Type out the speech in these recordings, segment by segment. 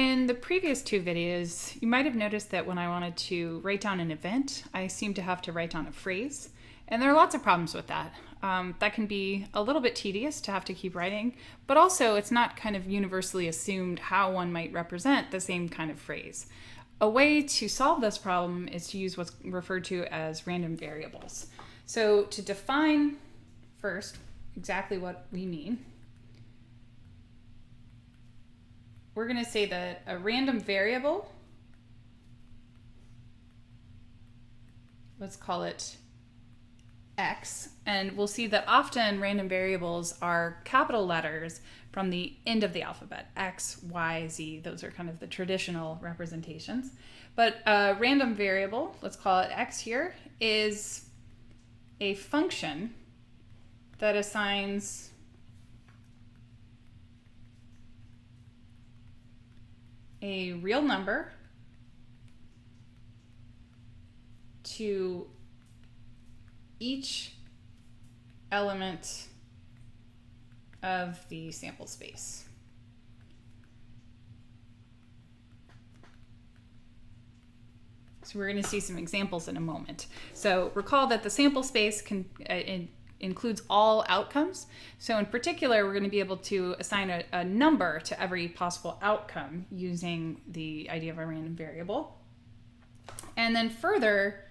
In the previous two videos, you might have noticed that when I wanted to write down an event, I seem to have to write down a phrase. And there are lots of problems with that. That can be a little bit tedious to have to keep writing, but also it's not kind of universally assumed how one might represent the same kind of phrase. A way to solve this problem is to use what's referred to as random variables. So to define first exactly what we mean, we're going to say that a random variable, let's call it X, and we'll see that often random variables are capital letters from the end of the alphabet. X, Y, Z, those are kind of the traditional representations. But a random variable, let's call it X here, is a function that assigns a real number to each element of the sample space. So we're going to see some examples in a moment. So recall that the sample space includes all outcomes. So in particular, we're going to be able to assign a number to every possible outcome using the idea of a random variable. And then further,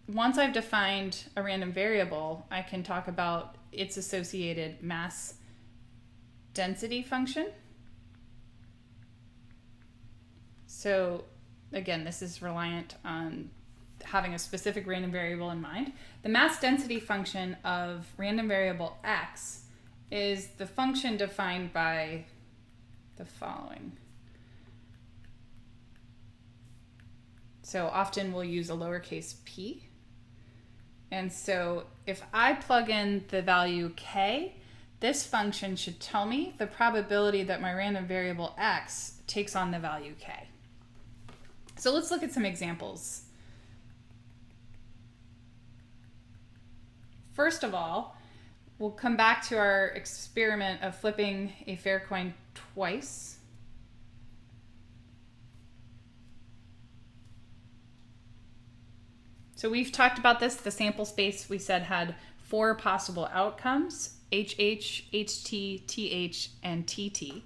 once I've defined a random variable, I can talk about its associated mass density function. So again, this is reliant on having a specific random variable in mind. The mass density function of random variable X is the function defined by the following. So often we'll use a lowercase p. And so if I plug in the value k, this function should tell me the probability that my random variable X takes on the value k. So let's look at some examples. First of all, we'll come back to our experiment of flipping a fair coin twice. So we've talked about this. The sample space we said had 4 possible outcomes: HH, HT, TH, and TT.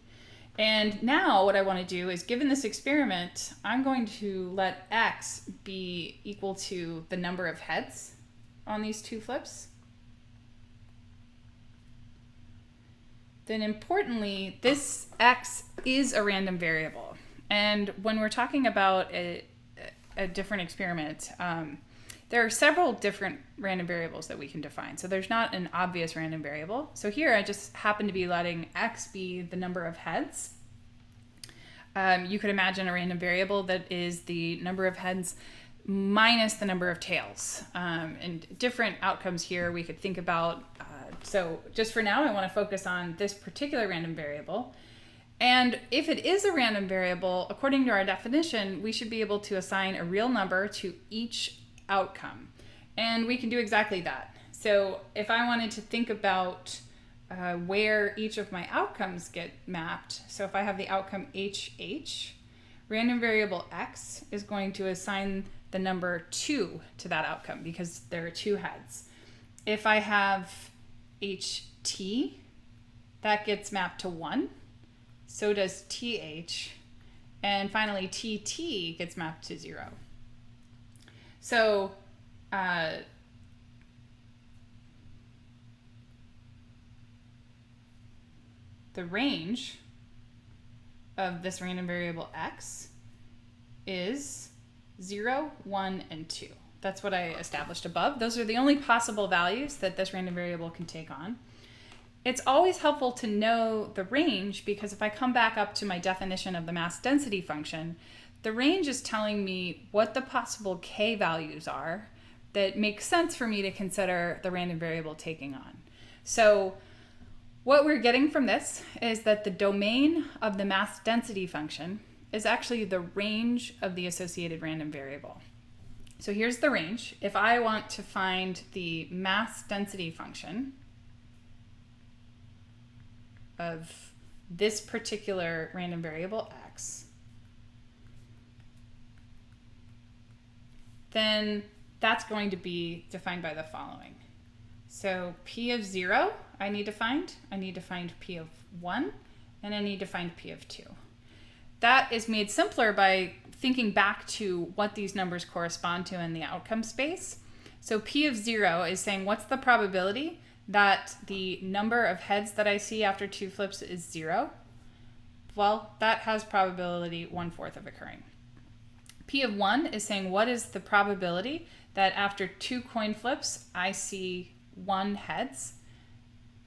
And now what I want to do is, given this experiment, I'm going to let X be equal to the number of heads on these 2 flips. Then importantly, this X is a random variable. And when we're talking about a different experiment, there are several different random variables that we can define. So there's not an obvious random variable. So here I just happen to be letting X be the number of heads. You could imagine a random variable that is the number of heads minus the number of tails. And different outcomes here we could think about. So just for now, I want to focus on this particular random variable. And if it is a random variable, according to our definition, we should be able to assign a real number to each outcome. And we can do exactly that. So if I wanted to think about where each of my outcomes get mapped, so if I have the outcome HH, random variable X is going to assign the number 2 to that outcome because there are 2 heads. If I have HT, that gets mapped to 1. So does TH. And finally, TT gets mapped to 0. So the range of this random variable X is 0, 1, and 2. That's what I established above. Those are the only possible values that this random variable can take on. It's always helpful to know the range because if I come back up to my definition of the mass density function, the range is telling me what the possible k values are that make sense for me to consider the random variable taking on. So what we're getting from this is that the domain of the mass density function is actually the range of the associated random variable. So here's the range. If I want to find the mass density function of this particular random variable x, then that's going to be defined by the following. So p of 0 I need to find p of 1, and I need to find p of 2. That is made simpler by thinking back to what these numbers correspond to in the outcome space. So p of 0 is saying what's the probability that the number of heads that I see after 2 flips is 0? Well, that has probability 1/4 of occurring. P of 1 is saying what is the probability that after 2 coin flips I see 1 heads?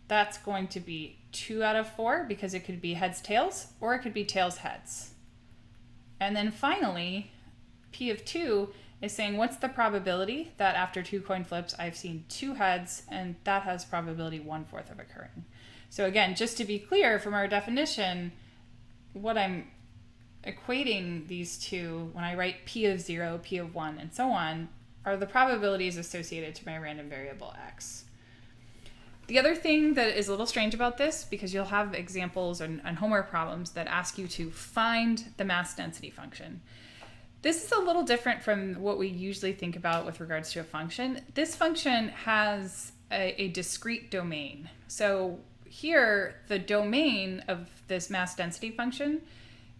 That's going to be 2 out of 4 because it could be heads tails or it could be tails heads. And then finally, P of 2 is saying what's the probability that after 2 coin flips I've seen 2 heads, and that has probability 1/4 of occurring. So again, just to be clear from our definition, what I'm equating these two when I write P of 0, P of 1, and so on are the probabilities associated to my random variable x. The other thing that is a little strange about this, because you'll have examples and homework problems that ask you to find the mass density function. This is a little different from what we usually think about with regards to a function. This function has a discrete domain. So here, the domain of this mass density function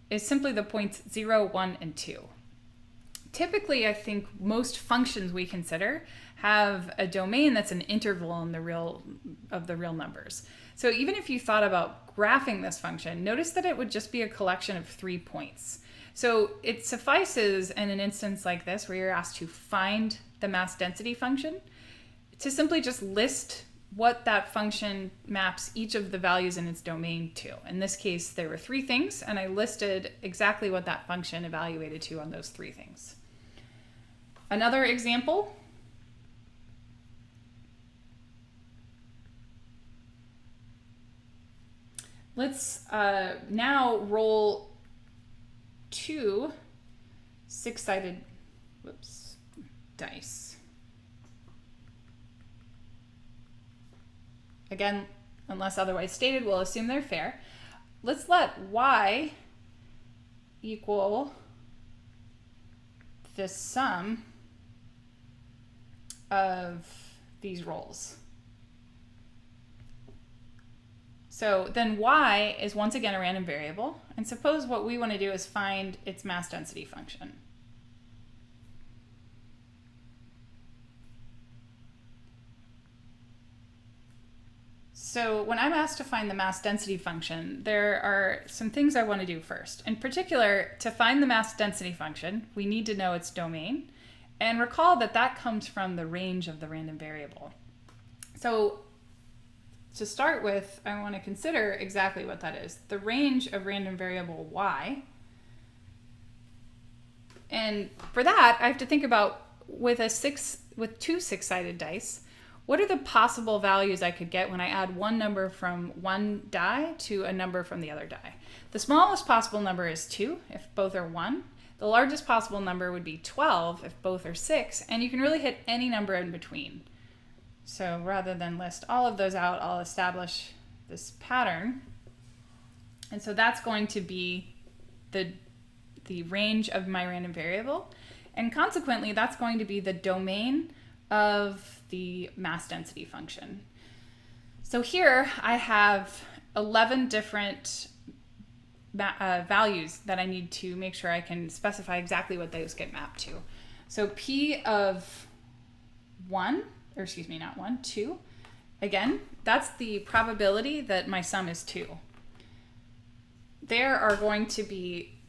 is simply the points 0, 1, and 2. Typically, I think most functions we consider have a domain that's an interval in the real numbers. So even if you thought about graphing this function, notice that it would just be a collection of 3 points. So it suffices in an instance like this where you're asked to find the mass density function to simply just list what that function maps each of the values in its domain to. In this case, there were 3 things, and I listed exactly what that function evaluated to on those 3 things. Another example. Let's now roll 2 6-sided dice. Again, unless otherwise stated, we'll assume they're fair. Let's let y equal the sum of these rolls. So then y is once again a random variable, and suppose what we want to do is find its mass density function. So when I'm asked to find the mass density function, there are some things I want to do first. In particular, to find the mass density function, we need to know its domain, and recall that that comes from the range of the random variable. So to start with, I want to consider exactly what that is. The range of random variable y. And for that, I have to think about with 2 6-sided dice, what are the possible values I could get when I add one number from one die to a number from the other die? The smallest possible number is 2 if both are 1. The largest possible number would be 12 if both are 6, and you can really hit any number in between. So rather than list all of those out, I'll establish this pattern. And so that's going to be the range of my random variable. And consequently, that's going to be the domain of the mass density function. So here I have 11 different values that I need to make sure I can specify exactly what those get mapped to. So P of 2. Again, that's the probability that my sum is 2. There are going to be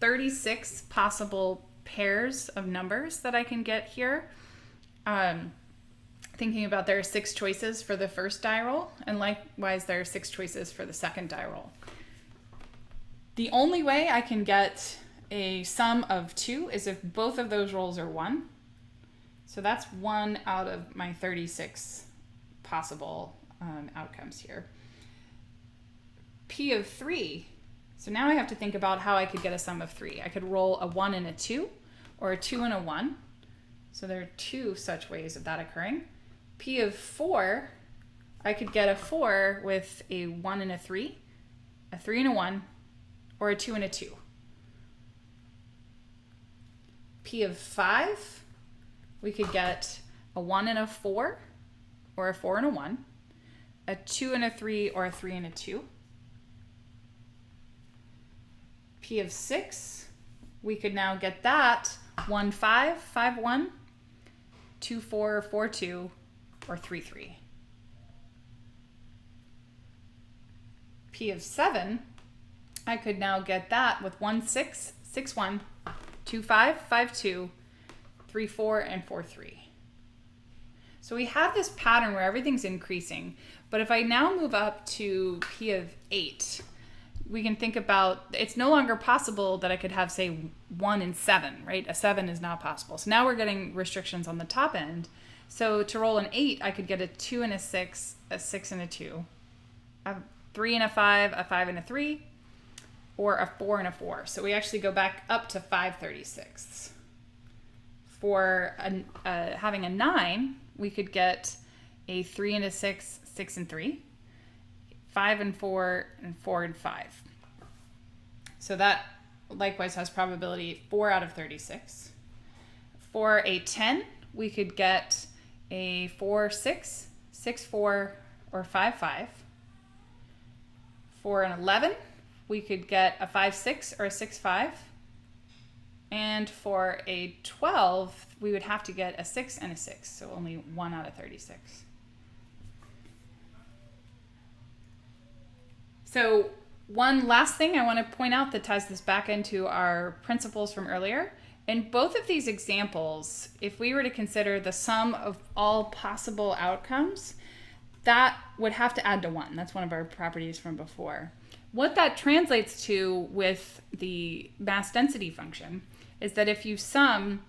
36 possible pairs of numbers that I can get here. Thinking about there are 6 choices for the first die roll, and likewise there are 6 choices for the second die roll. The only way I can get a sum of 2 is if both of those rolls are 1. So that's 1 out of my 36 possible outcomes here. P of 3. So now I have to think about how I could get a sum of 3. I could roll a 1 and a 2, or a 2 and a 1. So there are 2 such ways of that occurring. P of 4, I could get a 4 with a 1 and a 3. a 3 and a 1, or a 2 and a 2. P of 5, we could get a 1 and a 4, or a 4 and a 1, a 2 and a 3, or a 3 and a 2. P of 6, we could now get that 1 5, 5 1, 2 4, 4 2, or 3 3. P of 7, I could now get that with 1 6, 6 1, 2 5, 5 2, 3 4, and 4 3. So we have this pattern where everything's increasing, but if I now move up to P of 8, we can think about, it's no longer possible that I could have, say, 1 and 7, right? A 7 is not possible. So now we're getting restrictions on the top end. So to roll an 8, I could get a 2 and a 6, a 6 and a 2, a 3 and a 5 and a 3, or a 4 and a 4. So we actually go back up to 5/36. For having a 9, we could get a 3 and a 6, 6 and 3, 5 and 4, and 4 and 5. So that likewise has probability 4 out of 36. For a 10, we could get a 4 6, 6 4, or 5 5. For an 11, we could get a 5 6 or a 6 5. And for a 12, we would have to get a 6 and a 6, so only 1 out of 36. So one last thing I want to point out that ties this back into our principles from earlier. In both of these examples, if we were to consider the sum of all possible outcomes, that would have to add to 1. That's one of our properties from before. What that translates to with the mass density function is that if you sum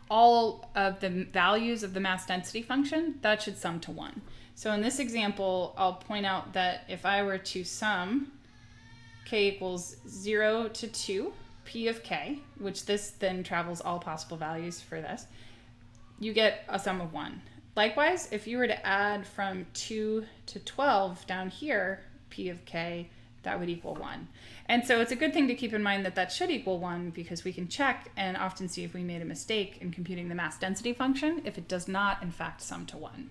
all of the values of the mass density function, that should sum to 1. So in this example, I'll point out that if I were to sum k equals 0 to 2, p of k, which this then travels all possible values for this, you get a sum of 1. Likewise, if you were to add from 2 to 12 down here, p of k, that would equal 1. And so it's a good thing to keep in mind that that should equal 1, because we can check and often see if we made a mistake in computing the mass density function if it does not, in fact, sum to 1.